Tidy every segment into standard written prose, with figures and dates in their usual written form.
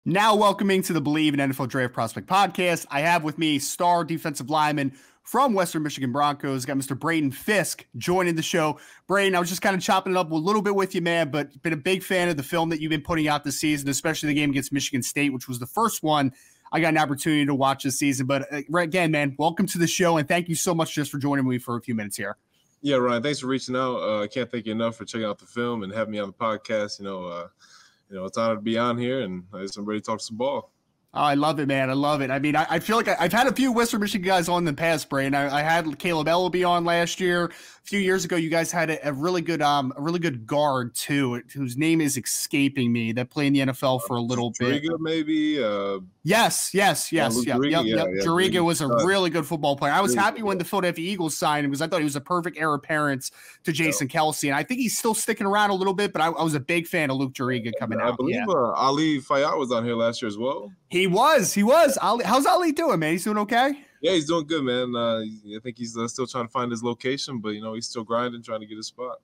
Now welcoming to the Believe in NFL Draft Prospect podcast, I have with me star defensive lineman from Western Michigan Broncos. Got Mr. Braden Fiske joining the show. Braden, I was just kind of chopping it up a little bit with you, man, but been a big fan of the film that you've been putting out this season, especially the game against Michigan State, which was the first one I got an opportunity to watch this season. But again, man, welcome to the show, and thank you so much just for joining me for a few minutes here. Yeah, Ryan, thanks for reaching out. I can't thank you enough for checking out the film and having me on the podcast. It's an honor to be on here, and I'm ready to talk some ball. Oh, I love it, man. I love it. I mean, I feel like I've had a few Western Michigan guys on in the past, Braden. I had Caleb Ellaby on last year. A few years ago, you guys had a really good guard too, whose name is escaping me, that played in the NFL for a little bit. Juriga, maybe. Yes. Juriga was a really good football player. I was happy when the Philadelphia Eagles signed him because I thought he was a perfect heir apparent to Jason Kelsey, and I think he's still sticking around a little bit. But I was a big fan of Luke Juriga coming out. I believe Ali Fayyad was on here last year as well. He was. Ali, how's Ali doing, man? He's doing okay? Yeah, he's doing good, man. I think he's still trying to find his location, but he's still grinding, trying to get his spot.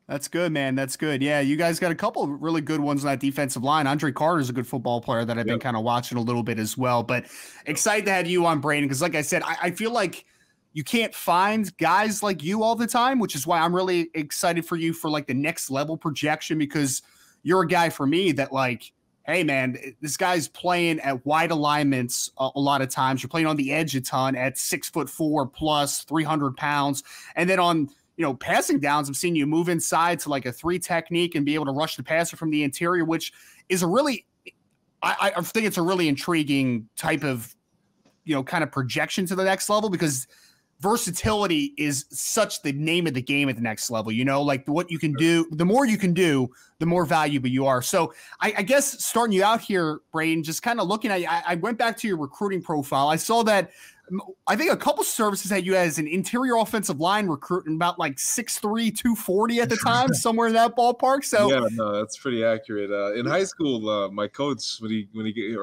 That's good, man. That's good. Yeah, you guys got a couple of really good ones on that defensive line. Andre Carter's a good football player that I've been kind of watching a little bit as well. But excited to have you on, Braden, because like I said, I feel like you can't find guys like you all the time, which is why I'm really excited for you for like the next level projection, because you're a guy for me that like, hey, man, this guy's playing at wide alignments a lot of times. You're playing on the edge a ton at 6'4" plus 300 pounds. And then on, passing downs, I'm seeing you move inside to like a 3 technique and be able to rush the passer from the interior, which is a really, I think it's a really intriguing type of, kind of projection to the next level, because versatility is such the name of the game at the next level, like what you can do, the more you can do, the more valuable you are. So I guess starting you out here, Braden, just kind of looking at you, I went back to your recruiting profile. I saw that I think a couple services had you as an interior offensive line recruit, about like 6'3", 240 at the time, somewhere in that ballpark. So yeah, no, that's pretty accurate. In high school, my coach, when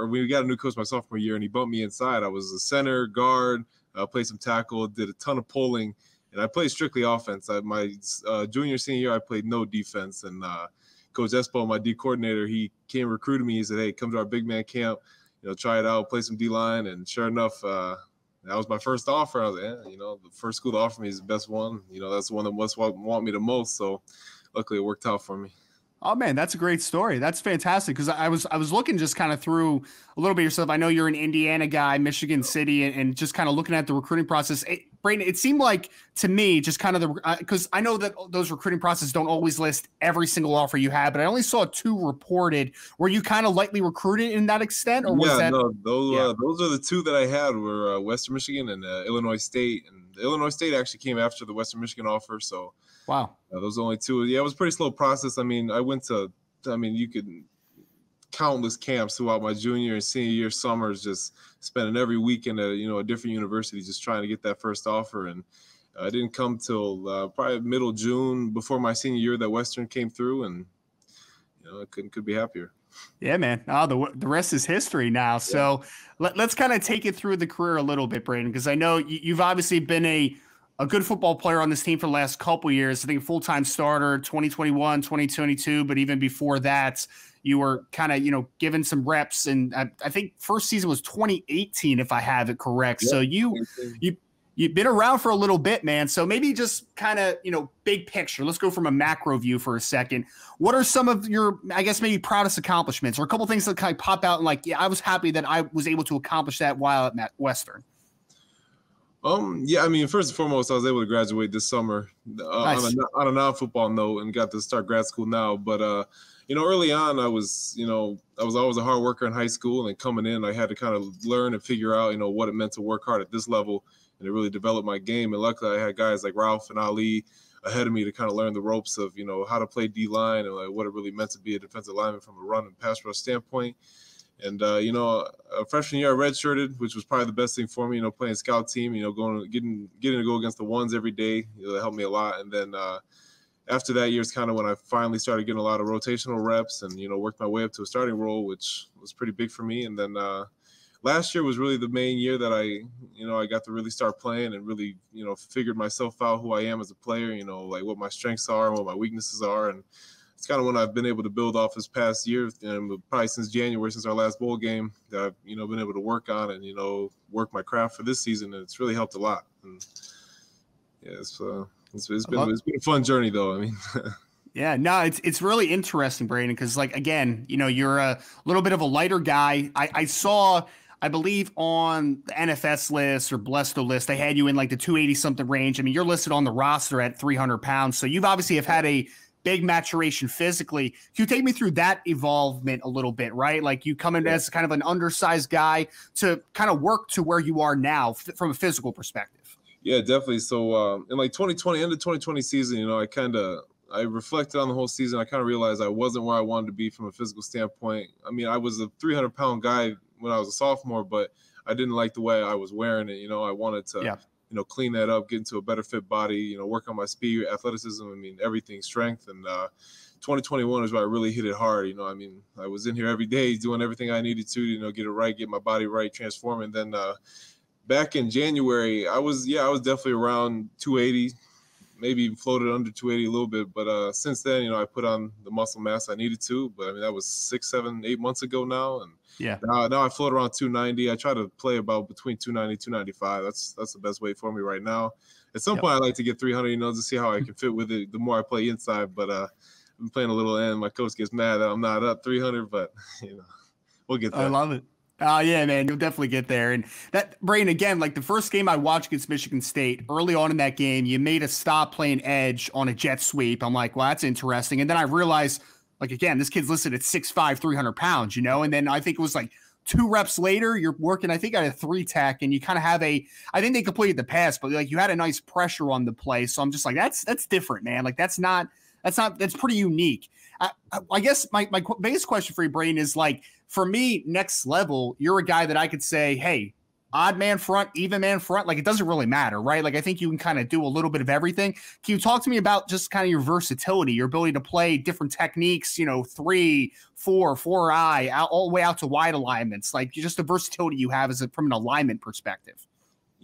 we got a new coach my sophomore year, and he bumped me inside, I was a center, guard, played some tackle, did a ton of pulling, and I played strictly offense. My junior, senior year, I played no defense, and Coach Espo, my D coordinator, he came recruited me. He said, hey, come to our big man camp, try it out, play some D-line, and sure enough, that was my first offer. I was like, the first school to offer me is the best one. That's the one that must want me the most, so luckily it worked out for me. Oh, man, that's a great story. That's fantastic, because I was looking just kind of through a little bit of yourself. I know you're an Indiana guy, Michigan City, and just kind of looking at the recruiting process. Braden, it seemed like to me just kind of because I know that those recruiting processes don't always list every single offer you have, but I only saw 2 reported. Were you kind of lightly recruited in that extent? Or was those are the 2 that I had were Western Michigan and Illinois State. And Illinois State actually came after the Western Michigan offer, so – wow. Those are only 2. Yeah, it was a pretty slow process. I mean, you could countless camps throughout my junior and senior year summers, just spending every weekend at a different university, just trying to get that first offer. And it didn't come till probably middle June before my senior year that Western came through, and I could be happier. Yeah, man. Oh, the rest is history now. So let's kind of take it through the career a little bit, Braden, because I know you've obviously been a good football player on this team for the last couple of years. I think full-time starter, 2021, 2022, but even before that, you were kind of, given some reps. And I think first season was 2018, if I have it correct. Yeah. So you've been around for a little bit, man. So maybe just kind of, big picture. Let's go from a macro view for a second. What are some of your, I guess, maybe proudest accomplishments, or a couple things that kind of pop out and like, yeah, I was happy that I was able to accomplish that while at Western? Yeah, I mean, first and foremost, I was able to graduate this summer nice. on a non-football note, and got to start grad school now. But, early on, I was always a hard worker in high school, and coming in, I had to kind of learn and figure out, what it meant to work hard at this level, and to really develop my game. And luckily, I had guys like Ralph and Ali ahead of me to kind of learn the ropes of, how to play D-line and like what it really meant to be a defensive lineman from a run and pass rush standpoint. And, freshman year I redshirted, which was probably the best thing for me, playing scout team, getting to go against the ones every day. That helped me a lot. And then after that year is kind of when I finally started getting a lot of rotational reps and, worked my way up to a starting role, which was pretty big for me. And then last year was really the main year that I got to really start playing and really, figured myself out, who I am as a player, like what my strengths are and what my weaknesses are. And it's kind of when I've been able to build off this past year, and probably since January, since our last bowl game, that I've been able to work on and work my craft for this season, and it's really helped a lot. And yeah, it's been a fun journey though. I mean. Yeah, no, it's really interesting, Braden, because like again, you're a little bit of a lighter guy. I saw, I believe on the NFS list or Blesto list, they had you in like the 280 something range. I mean, you're listed on the roster at 300 pounds, so you've obviously have had a big maturation physically. Can you take me through that evolvement a little bit, right? Like you come in as kind of an undersized guy to kind of work to where you are now from a physical perspective. Yeah, definitely. So in like 2020, end of 2020 season, I reflected on the whole season. I kind of realized I wasn't where I wanted to be from a physical standpoint. I mean, I was a 300-pound guy when I was a sophomore, but I didn't like the way I was wearing it. I wanted to, clean that up, get into a better fit body, work on my speed, athleticism. I mean, everything, strength. And 2021 is where I really hit it hard. I mean, I was in here every day doing everything I needed to, get it right, get my body right, transform. And then back in January, I was definitely around 280. Maybe even floated under 280 a little bit, but since then, I put on the muscle mass I needed to. But I mean, that was 6, 7, 8 months ago now, and now I float around 290. I try to play about between 290, 295. That's the best weight for me right now. At some point, I like to get 300, to see how I can fit with it. The more I play inside, but I'm playing a little end. My coach gets mad that I'm not up 300, but we'll get there. I love it. Oh, yeah, man, you'll definitely get there. And that, Braden, again, like the first game I watched against Michigan State, early on in that game, you made a stop playing edge on a jet sweep. I'm like, well, that's interesting. And then I realized, like, again, this kid's listed at 6'5", 300 pounds, and then I think it was like 2 reps later, you're working, I think, at a 3-tech, and you kind of have I think they completed the pass, but like you had a nice pressure on the play. So I'm just like, that's different, man. Like, that's pretty unique. I guess my biggest question for you, Braden, is like, for me, next level, you're a guy that I could say, hey, odd man front, even man front, like it doesn't really matter, right? Like I think you can kind of do a little bit of everything. Can you talk to me about just kind of your versatility, your ability to play different techniques, 3, 4, 4-eye, all the way out to wide alignments, like just the versatility you have from an alignment perspective?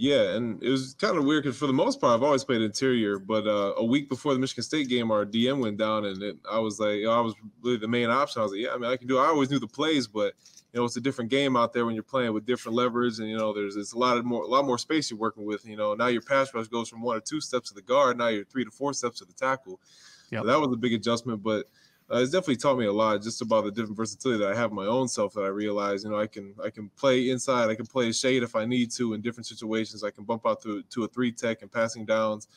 Yeah, and it was kind of weird because for the most part, I've always played interior. But a week before the Michigan State game, our DM went down, and I was like, I was really the main option. I was like, yeah, I mean, I can do it. I always knew the plays, but it's a different game out there when you're playing with different leverage, and there's a lot more space you're working with. Now your pass rush goes from 1 or 2 steps to the guard, now you're 3 to 4 steps to the tackle. Yep. So that was a big adjustment, but it's definitely taught me a lot just about the different versatility that I have in my own self that I realize, I can play inside. I can play a shade if I need to in different situations. I can bump out to a 3-tech and passing downs.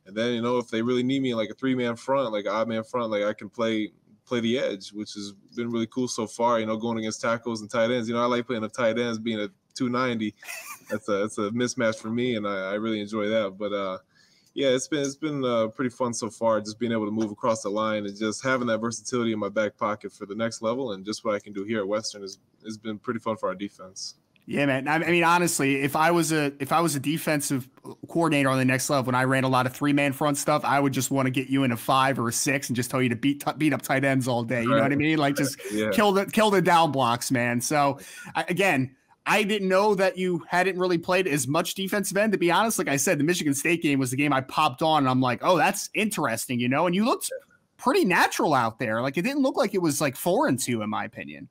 And then, if they really need me in like a 3-man front, like an odd man front, like I can play the edge, which has been really cool so far, going against tackles and tight ends. I like playing the tight ends being at 290. That's a mismatch for me, and I really enjoy that. But, yeah, it's been pretty fun so far, just being able to move across the line and just having that versatility in my back pocket for the next level, and just what I can do here at Western has been pretty fun for our defense. Yeah, man. I mean, honestly, if I was a defensive coordinator on the next level, when I ran a lot of 3-man front stuff, I would just want to get you in a 5 or a 6 and just tell you to beat up tight ends all day. You know what I mean? Like just kill the down blocks, man. So again, I didn't know that you hadn't really played as much defensive end. To be honest, like I said, the Michigan State game was the game I popped on, and I'm like, oh, that's interesting, and you looked pretty natural out there. Like it didn't look like it was like foreign to you, in my opinion.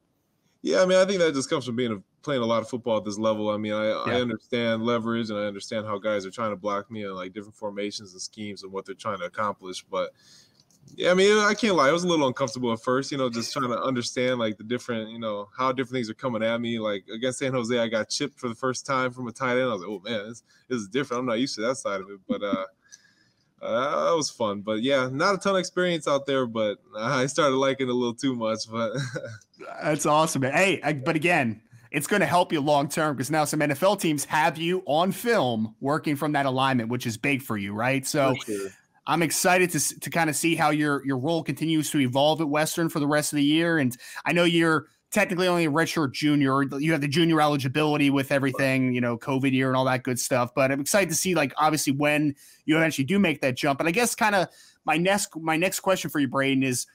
Yeah, I mean, I think that just comes from playing a lot of football at this level. I mean, I understand leverage, and I understand how guys are trying to block me and like different formations and schemes and what they're trying to accomplish. But yeah, I mean, I can't lie. I was a little uncomfortable at first, just trying to understand like the different, how different things are coming at me. Like against San Jose, I got chipped for the first time from a tight end. I was like, oh man, this is different. I'm not used to that side of it, but that was fun. But yeah, not a ton of experience out there, but I started liking it a little too much. But that's awesome, man. Hey, but again, it's going to help you long term because now some NFL teams have you on film working from that alignment, which is big for you, right? So. For sure. I'm excited to kind of see how your role continues to evolve at Western for the rest of the year. And I know you're technically only a redshirt junior. You have the junior eligibility with everything, COVID year and all that good stuff. But I'm excited to see, like, obviously when you eventually do make that jump. And I guess kind of my next question for you, Braden, is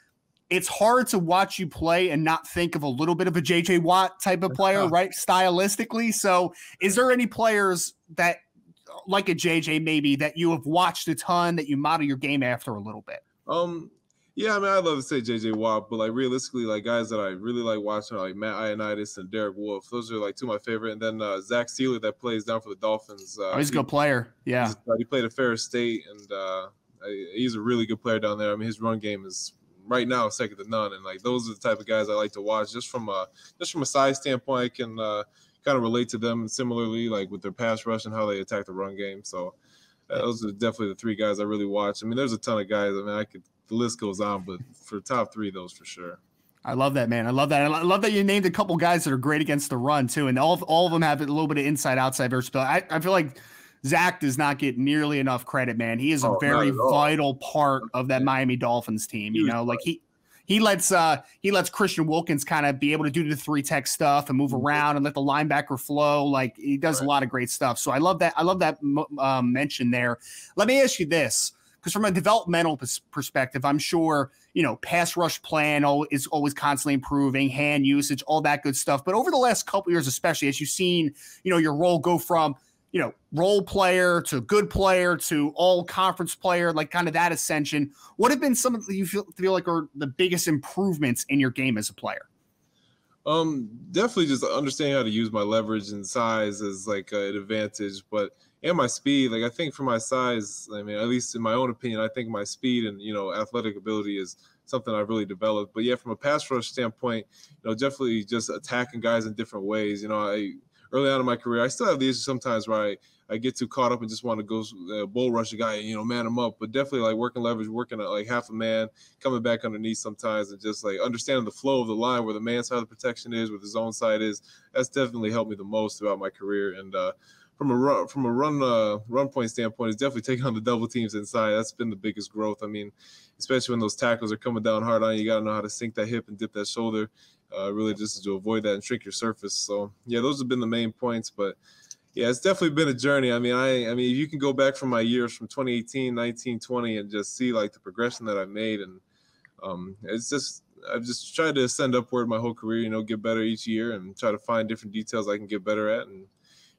it's hard to watch you play and not think of a little bit of a J.J. Watt type of player, right, stylistically. So is there any players that – like a JJ maybe that you have watched a ton that you model your game after a little bit? Yeah, I mean, I'd love to say J.J. Watt, but like realistically, like guys that I really like watching are like Matt Ioannidis and Derek Wolfe. Those are like two of my favorite. And then Zach Sealer that plays down for the Dolphins. Oh, he's a good player. Yeah, he played at Ferris State, and he's a really good player down there. I mean, his run game is right now second to none. And like those are the type of guys I like to watch. Just from a size standpoint, I can kind of relate to them similarly, like with their pass rush and how they attack the run game. So those are definitely the three guys I really watch. I mean, there's a ton of guys. I mean, the list goes on, but for top three, those for sure. I love that, man. I love that. I love that you named a couple guys that are great against the run too, and all of them have a little bit of inside-outside versatility. I feel like Zach does not get nearly enough credit, man. He is a very vital part of that Miami Dolphins team. You know, like he lets Christian Wilkins kind of be able to do the 3-tech stuff and move around and let the linebacker flow. Like he does a lot of great stuff. So I love that. I love that mention there. Let me ask you this. Because from a developmental perspective, I'm sure, you know, pass rush plan is always constantly improving, hand usage, all that good stuff. But over the last couple of years, especially as you've seen, you know, your role go from, you know, role player to good player to all conference player, like kind of that ascension. What have been some of you feel like are the biggest improvements in your game as a player? Definitely just understanding how to use my leverage and size as like an advantage, but and my speed. Like I think for my size, I mean, at least in my own opinion, I think my speed and, you know, athletic ability is something I've really developed. But yeah, from a pass rush standpoint, you know, definitely just attacking guys in different ways. You know, early on in my career, I still have the issue sometimes where I get too caught up and just want to go bull rush a guy and, you know, man him up. But definitely like working leverage, working at like half a man, coming back underneath sometimes, and just like understanding the flow of the line, where the man side of the protection is, where the zone side is. That's definitely helped me the most throughout my career. And from a run point standpoint, it's definitely taking on the double teams inside. That's been the biggest growth. I mean, especially when those tackles are coming down hard on you, got to know how to sink that hip and dip that shoulder, really just to avoid that and shrink your surface. So yeah, those have been the main points. But yeah, it's definitely been a journey. I mean, if you can go back from my years from 2018, 19, 20 and just see like the progression that I've made. And it's just, I've just tried to ascend upward my whole career, you know, get better each year and try to find different details I can get better at, and,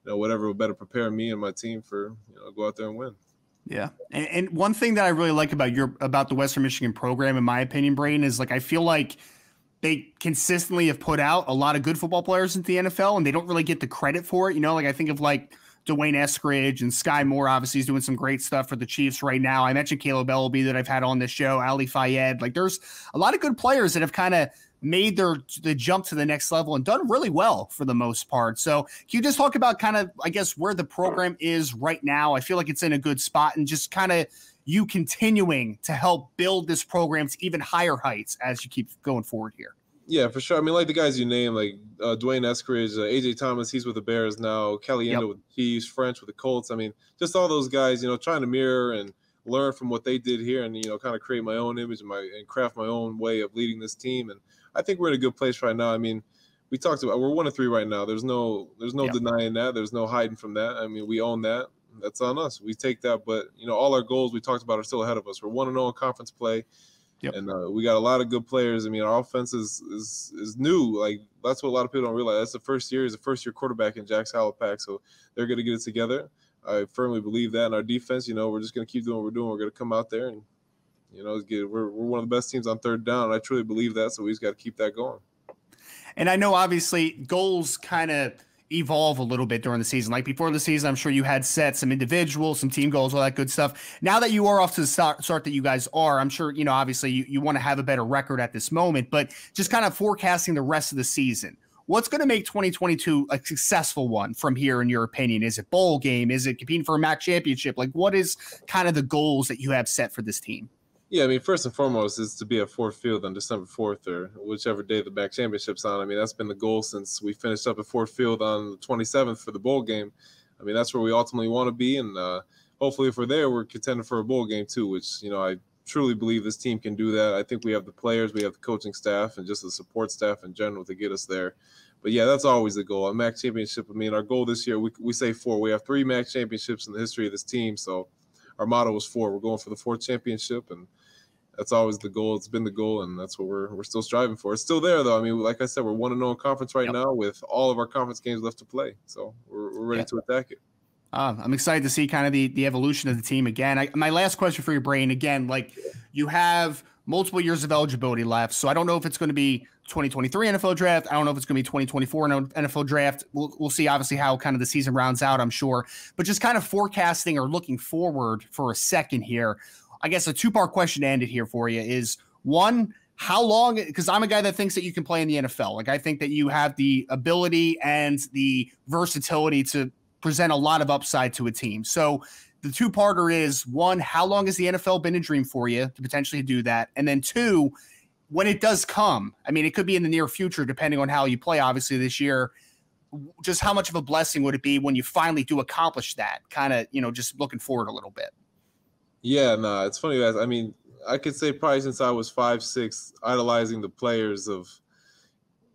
you know, whatever will better prepare me and my team for, you know, go out there and win. Yeah. And one thing that I really like about the Western Michigan program, in my opinion, Braden, is like, I feel like they consistently have put out a lot of good football players into the NFL, and they don't really get the credit for it. You know, like I think of like Dwayne Eskridge and Sky Moore, obviously he's doing some great stuff for the Chiefs right now. I mentioned Caleb Ellaby that I've had on this show, Ali Fayed. Like there's a lot of good players that have kind of made the jump to the next level and done really well for the most part. So can you just talk about kind of, I guess, where the program is right now? I feel like it's in a good spot, and just kind of you continuing to help build this program to even higher heights as you keep going forward here. Yeah, for sure. I mean, like the guys you name, like Dwayne Eskridge, AJ Thomas, he's with the Bears now, Caliendo with the Chiefs, French with the Colts. I mean, just all those guys, you know, trying to mirror and learn from what they did here, and, you know, kind of create my own image and craft my own way of leading this team. And I think we're in a good place right now. I mean, we talked about, we're 1-3 right now. There's no denying that. There's no hiding from that. I mean, we own that. That's on us. We take that. But, you know, all our goals we talked about are still ahead of us. We're 1-0 in conference play. Yep. And we got a lot of good players. I mean, our offense is new. Like, that's what a lot of people don't realize. That's the first year. He's a first-year quarterback in Jack Halapak, so they're going to get it together. I firmly believe that. And our defense, you know, we're just going to keep doing what we're doing. We're going to come out there and, you know, we're one of the best teams on third down. I truly believe that, so we just got to keep that going. And I know, obviously, goals kind of evolve a little bit during the season. Like before the season, I'm sure you had set some individual, some team goals, all that good stuff. Now that you are off to the start that you guys are, I'm sure, you know, obviously you want to have a better record at this moment, but just kind of forecasting the rest of the season. What's going to make 2022 a successful one from here, in your opinion? Is it bowl game? Is it competing for a MAC championship? Like, what is kind of the goals that you have set for this team? Yeah, I mean, first and foremost is to be at Ford Field on December 4th or whichever day the MAC championship's on. I mean, that's been the goal since we finished up at Ford Field on the 27th for the bowl game. I mean, that's where we ultimately want to be, and hopefully if we're there, we're contending for a bowl game too, which, you know, I truly believe this team can do that. I think we have the players, we have the coaching staff, and just the support staff in general to get us there. But yeah, that's always the goal. A MAC championship, I mean, our goal this year, we say 4. We have 3 MAC championships in the history of this team, so our motto was 4. We're going for the 4th championship, and that's always the goal. It's been the goal, and that's what we're still striving for. It's still there, though. I mean, like I said, we're 1-0 in conference right now with all of our conference games left to play. So we're ready to attack it. I'm excited to see kind of the evolution of the team again. My last question for your Brain again, like you have multiple years of eligibility left. So I don't know if it's going to be 2023 NFL draft. I don't know if it's going to be 2024 NFL draft. We'll see obviously how kind of the season rounds out, I'm sure, but just kind of forecasting or looking forward for a second here. I guess a two-part question to end it here for you is one, how long, because I'm a guy that thinks that you can play in the NFL. Like I think that you have the ability and the versatility to present a lot of upside to a team. So the two-parter is one, how long has the NFL been a dream for you to potentially do that? And then two, when it does come, I mean, it could be in the near future, depending on how you play, obviously this year, just how much of a blessing would it be when you finally do accomplish that? Kind of, just looking forward a little bit. Yeah, no, it's funny. I mean, I could say probably since I was 5'6", idolizing the players of,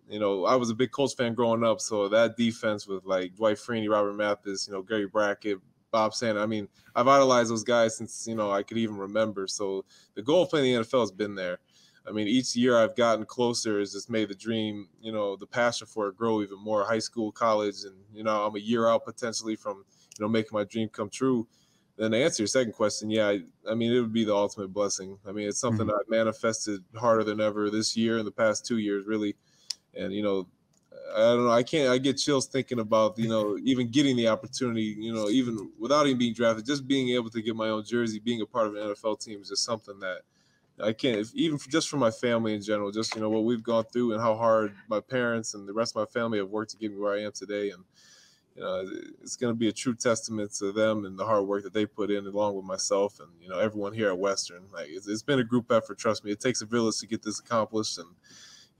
I was a big Colts fan growing up, so that defense with like Dwight Freeney, Robert Mathis, Gary Brackett, Bob Sanders. I mean, I've idolized those guys since, I could even remember. So the goal of playing the NFL has been there. I mean, each year I've gotten closer has just made the dream, the passion for it grow even more. High school, college, and, I'm a year out potentially from, making my dream come true. Then to answer your second question, yeah, I mean, it would be the ultimate blessing. I mean, it's something I've manifested harder than ever this year, in the past 2 years, really. And, I don't know, I get chills thinking about, even getting the opportunity, even without even being drafted, just being able to get my own jersey, being a part of an NFL team is just something that I can't, even just for my family in general, just, what we've gone through and how hard my parents and the rest of my family have worked to get me where I am today. And, it's going to be a true testament to them and the hard work that they put in, along with myself and, everyone here at Western. Like it's been a group effort. Trust me, it takes a village to get this accomplished. And,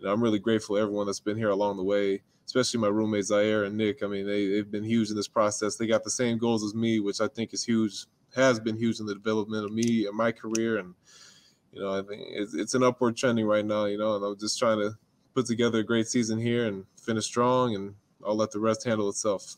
I'm really grateful to everyone that's been here along the way, especially my roommates, Zaire and Nick. I mean, they've been huge in this process. They got the same goals as me, which I think is huge, has been huge in the development of me and my career. And, I think it's an upward trending right now, and I'm just trying to put together a great season here and finish strong, and I'll let the rest handle itself.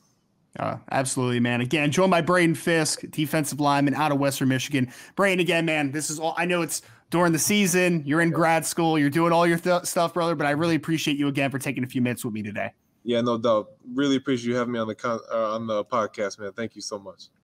Absolutely, man. Again, joined by Braden Fiske, defensive lineman out of Western Michigan. Braden, again, man, this is all, I know it's during the season, you're in grad school, you're doing all your stuff, brother, but I really appreciate you again for taking a few minutes with me today. Yeah, no doubt. Really appreciate you having me on the podcast, man. Thank you so much.